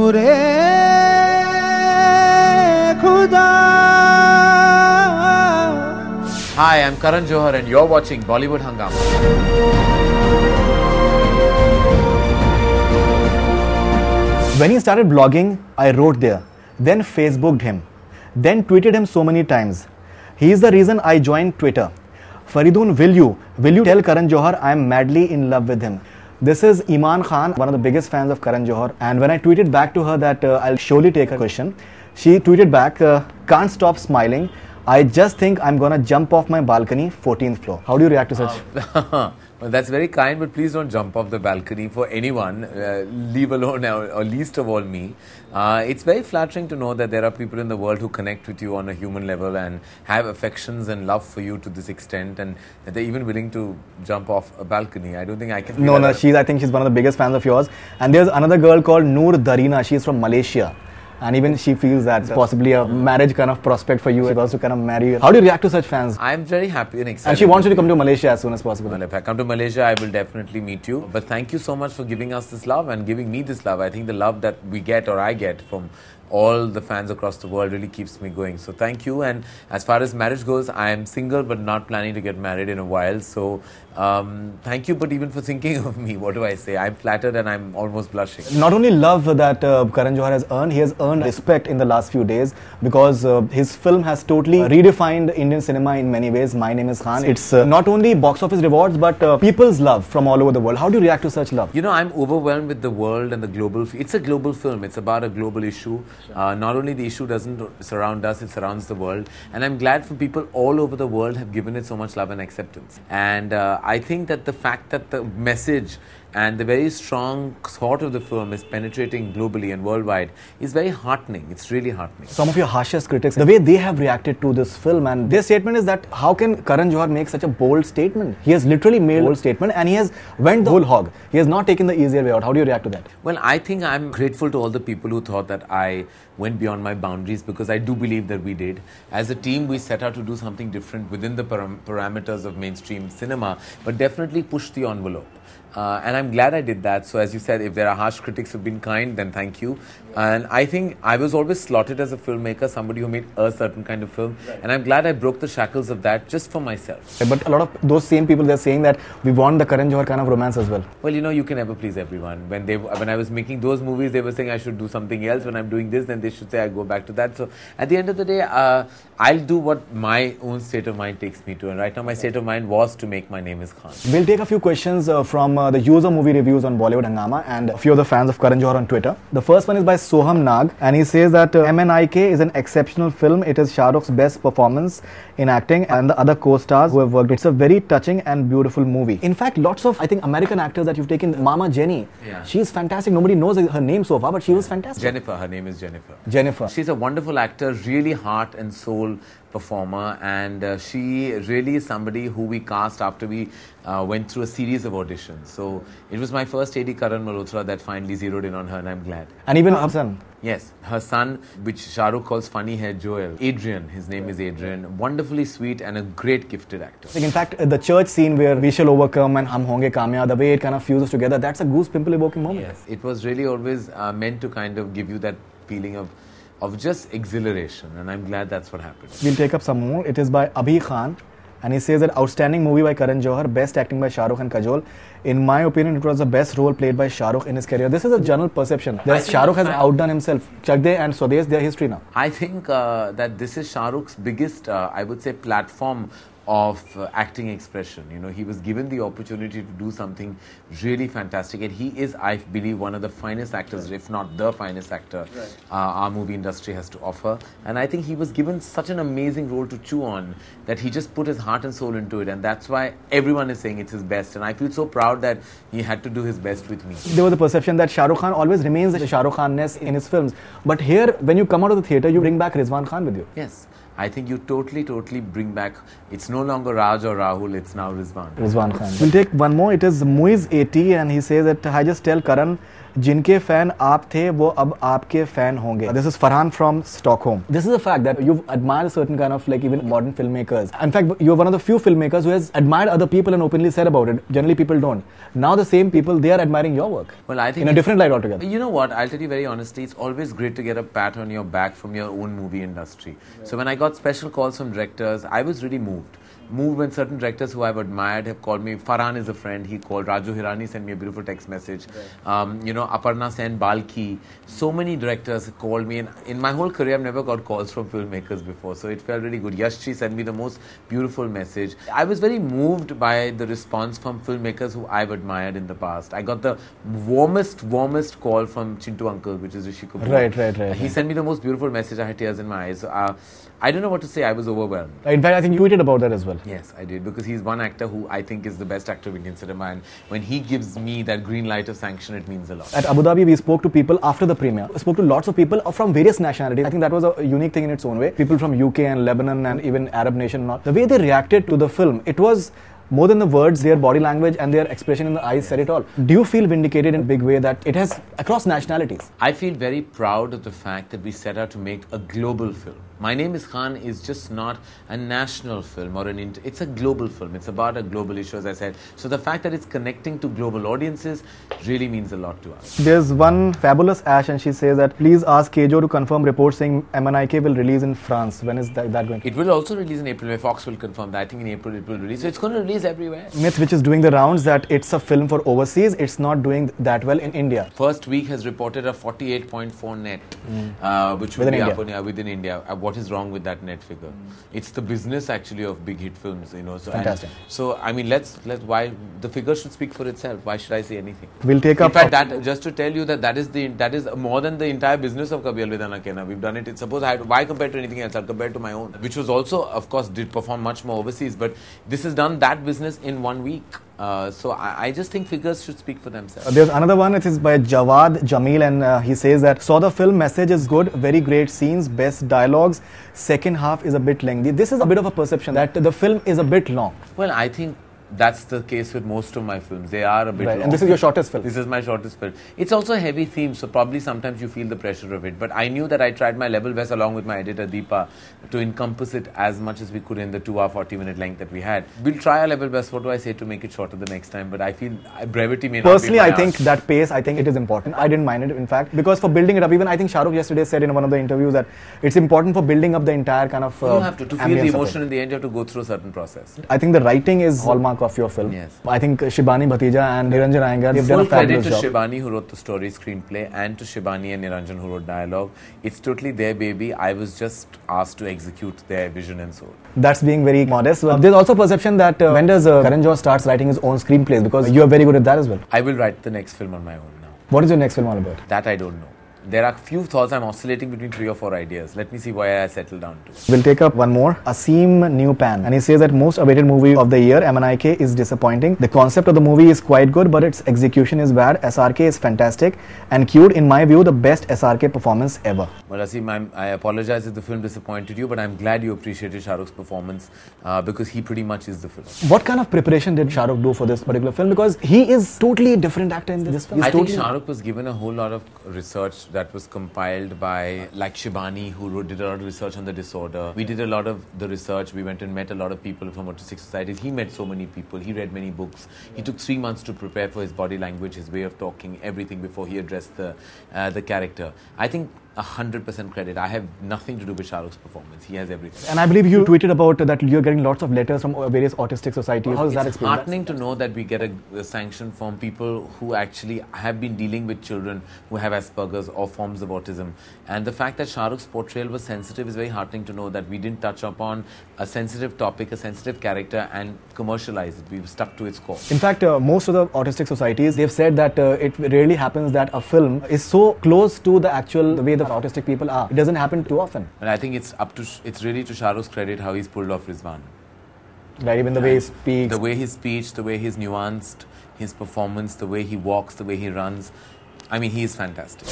नूरे खुदा. Hi, I'm Karan Johar and you're watching Bollywood Hungama. When he started blogging, I wrote there, then Facebooked him, then tweeted him so many times. He is the reason I joined Twitter. Faridun, will you tell Karan Johar I am madly in love with him? This is Iman Khan, one of the biggest fans of Karan Johar, and when I tweeted back to her that I'll surely take her question, she tweeted back, can't stop smiling. I just think I'm gonna jump off my balcony, 14th floor. How do you react to such? Well, that's very kind, but please don't jump off the balcony for anyone, leave alone or least of all me. It's very flattering to know that there are people in the world who connect with you on a human level and have affections and love for you to this extent, and that they're even willing to jump off a balcony. I don't think I can. No, I think she's one of the biggest fans of yours. And there's another girl called Noor Darina. She's from Malaysia. And even she feels that it's possibly a marriage kind of prospect for you. She wants to kind of marry you. How do you react to such fans? I'm very happy and excited. And she wants you to come to Malaysia as soon as possible. Well, if I come to Malaysia, I will definitely meet you. But thank you so much for giving us this love and giving me this love. I think the love that we get or I get from all the fans across the world really keeps me going. So thank you. And as far as marriage goes, I am single but not planning to get married in a while. So thank you, but even for thinking of me, what do I say? I'm flattered and I'm almost blushing. Not only love that Karan Johar has earned, he has earned respect in the last few days because his film has totally redefined Indian cinema in many ways. My Name is Khan. It's not only box office rewards but people's love from all over the world. How do you react to such love? You know, I'm overwhelmed with the world and the global. It's a global film. It's about a global issue. Not only the issue doesn't surround us, it surrounds the world. And I'm glad for people all over the world have given it so much love and acceptance. And I think that the fact that the message and the very strong thought of the film is penetrating globally and worldwide is very heartening. It's really heartening. Some of your harshest critics, the way they have reacted to this film, and their statement is that how can Karan Johar make such a bold statement? He has literally made a bold statement and he has went the whole hog. He has not taken the easier way out. How do you react to that? Well, I think I'm grateful to all the people who thought that I went beyond my boundaries, because I do believe that we did. As a team, we set out to do something different within the parameters of mainstream cinema, but definitely push the envelope. And I'm glad I did that. So as you said, if there are harsh critics who've been kind, then thank you. And I think I was always slotted as a filmmaker, somebody who made a certain kind of film. Right. And I'm glad I broke the shackles of that just for myself. But a lot of those same people, they're saying that we want the Karan Johar kind of romance as well. Well, you know, you can never please everyone. When I was making those movies, they were saying I should do something else. When I'm doing this, then they should say I go back to that. So at the end of the day, I'll do what my own state of mind takes me to. And right now, my state of mind was to make My Name is Khan. We'll take a few questions from the user movie reviews on Bollywood Hungama and a few of the fans of Karan Johar on Twitter. The first one is by Soham Nag, and he says that MNIK is an exceptional film. It is Shah Rukh's best performance in acting and the other co-stars who have worked. It's a very touching and beautiful movie. In fact, lots of, I think, American actors that you've taken, Mama Jenny, she's fantastic. Nobody knows her name so far, but she was fantastic. Jennifer, her name is Jennifer. Jennifer. She's a wonderful actor, really heart and soul performer, and she really is somebody who we cast after we went through a series of auditions. So it was my first AD Karan Malhotra that finally zeroed in on her, and I'm glad. And even her son. Yes, her son, which Shah Rukh calls funny hair Joel. Adrian, his name is Adrian. Wonderfully sweet and a great gifted actor. In fact, the church scene where we shall overcome and hum honge kamya, the way it kind of fuses together, that's a goose pimple evoking moment. Yes, it was really always meant to kind of give you that feeling of just exhilaration, and I'm glad that's what happened. We'll take up some more. It is by Abhi Khan, and he says that outstanding movie by Karan Johar, best acting by Shah Rukh and Kajol. In my opinion, it was the best role played by Shah Rukh in his career. This is a general perception. Shah Rukh has outdone himself. Chak De and Swades, they are history now. I think that this is Shah Rukh's biggest, I would say, platform of acting expression. You know, he was given the opportunity to do something really fantastic, and he is, I believe, one of the finest actors, if not the finest actor our movie industry has to offer. And I think he was given such an amazing role to chew on that he just put his heart and soul into it, and that's why everyone is saying it's his best, and I feel so proud that he had to do his best with me. There was a perception that Shah Rukh Khan always remains the Shah Rukh Khan-ness in his films, but here, when you come out of the theatre, you bring back Rizwan Khan with you. Yes. I think you totally bring back, it's no longer Raj or Rahul, it's now Rizwan. Rizwan Khan. We'll take one more. It is Muiz 80, and he says that I just tell Karan, जिनके fan आप थे वो अब आपके fan होंगे. This is Farhan from Stockholm. This is a fact that you've admired certain kind of like even modern filmmakers. In fact, you're one of the few filmmakers who has admired other people and openly said about it. Generally, people don't. Now the same people, they are admiring your work. Well, I think in a different light altogether. You know what? I'll tell you very honestly, it's always great to get a pat on your back from your own movie industry. Right. So when I got special calls from directors, I was really moved when certain directors who I've admired have called me. Farhan is a friend. He called. Raju Hirani sent me a beautiful text message. Right. Aparna Sen Balki. So many directors called me. And in my whole career, I've never got calls from filmmakers before. So it felt really good. Yashchi sent me the most beautiful message. I was very moved by the response from filmmakers who I've admired in the past. I got the warmest call from Chintu Uncle, which is Rishi Kapoor. Right. He sent me the most beautiful message. I had tears in my eyes. I don't know what to say. I was overwhelmed. In fact, I think you tweeted about that as well. Yes, I did, because he's one actor who I think is the best actor of Indian cinema, and when he gives me that green light of sanction, it means a lot. At Abu Dhabi, we spoke to people after the premiere. We spoke to lots of people from various nationalities. I think that was a unique thing in its own way. People from UK and Lebanon and even Arab nation and all. The way they reacted to the film, it was more than the words, their body language and their expression in the eyes said it all. Do you feel vindicated in a big way that it has across nationalities? I feel very proud of the fact that we set out to make a global film. My Name is Khan is just not a national film or it's a global film. It's about a global issue, as I said. So the fact that it's connecting to global audiences really means a lot to us. There's one fabulous Ash, and she says that please ask Kejo to confirm reports saying MNIK will release in France. When is that going to? It will also release in April. Fox will confirm that. I think in April it will release. So it's going to release everywhere. Myth which is doing the rounds that it's a film for overseas. It's not doing that well in India. First week has reported a 48.4 net, which will be up within India. What is wrong with that net figure? It's the business actually of big hit films, So fantastic. So I mean, let's why the figure should speak for itself. Why should I say anything? We'll take up. In fact, that just to tell you that is more than the entire business of Kabhi Alvida Na Kehna. We've done it. Suppose why compare to anything else? I'll compare to my own, which was also, of course, did perform much more overseas. But this has done that business in 1 week. So I just think figures should speak for themselves. There's another one. It is by Jawad Jamil, and he says that saw the film, message is good, very great scenes, best dialogues. Second half is a bit lengthy. This is a bit of a perception that the film is a bit long. Well, I think that's the case with most of my films. They are a bit long. And this is your shortest film. This is my shortest film. It's also a heavy theme, so probably sometimes you feel the pressure of it. But I knew that I tried my level best along with my editor Deepa to encompass it as much as we could in the 2-hour 40-minute length that we had. We'll try our level best. What do I say to make it shorter the next time? But I feel brevity may not be personally, I think that pace, I think it is important. I didn't mind it, in fact, because for building it up, even I think Shah Rukh yesterday said in one of the interviews that it's important for building up the entire kind of you have to feel the emotion in the end, you have to go through a certain process. I think the writing is hallmark of your film. Yes. I think Shibani Bhatija and Niranjan Iyengar, they've done a fabulous job. Full credit to Shibani who wrote the story, screenplay, and to Shibani and Niranjan who wrote dialogue. It's totally their baby. I was just asked to execute their vision and soul. That's being very modest. There's also perception that when does Karan Johar starts writing his own screenplays, because you are very good at that as well. I will write the next film on my own now. What is your next film all about? That I don't know. There are few thoughts. I'm oscillating between 3 or 4 ideas. Let me see where I settle down to. We'll take up one more. Asim Newpan. And he says that most awaited movie of the year, MNIK, is disappointing. The concept of the movie is quite good, but its execution is bad. SRK is fantastic and cute. In my view, the best SRK performance ever. Well, Asim, I apologize if the film disappointed you, but I'm glad you appreciated Shah Rukh's performance because he pretty much is the film. What kind of preparation did Shah Rukh do for this particular film? Because he is totally a different actor in this film. I think Shah Rukh was given a whole lot of research that was compiled by like Shibani, who did a lot of research on the disorder. We did a lot of the research. We went and met a lot of people from autistic societies. He met so many people. He read many books. He took 3 months to prepare for his body language, his way of talking, everything before he addressed the character. I think 100% credit. I have nothing to do with Shah Rukh's performance. He has everything. And I believe you tweeted about that you're getting lots of letters from various autistic societies. How is that experience? It's heartening to know that we get a sanction from people who actually have been dealing with children who have Asperger's or forms of autism. And the fact that Shah Rukh's portrayal was sensitive is very heartening to know that we didn't touch upon a sensitive topic, a sensitive character and commercialize it. We've stuck to its core. In fact, most of the autistic societies, they've said that it rarely happens that a film is so close to the way the autistic people are. It doesn't happen too often. And I think it's really to Shah Rukh's credit how he's pulled off Rizwan. Right, even the way he speaks. The way he speaks, the way he's nuanced, his performance, the way he walks, the way he runs. I mean, he is fantastic.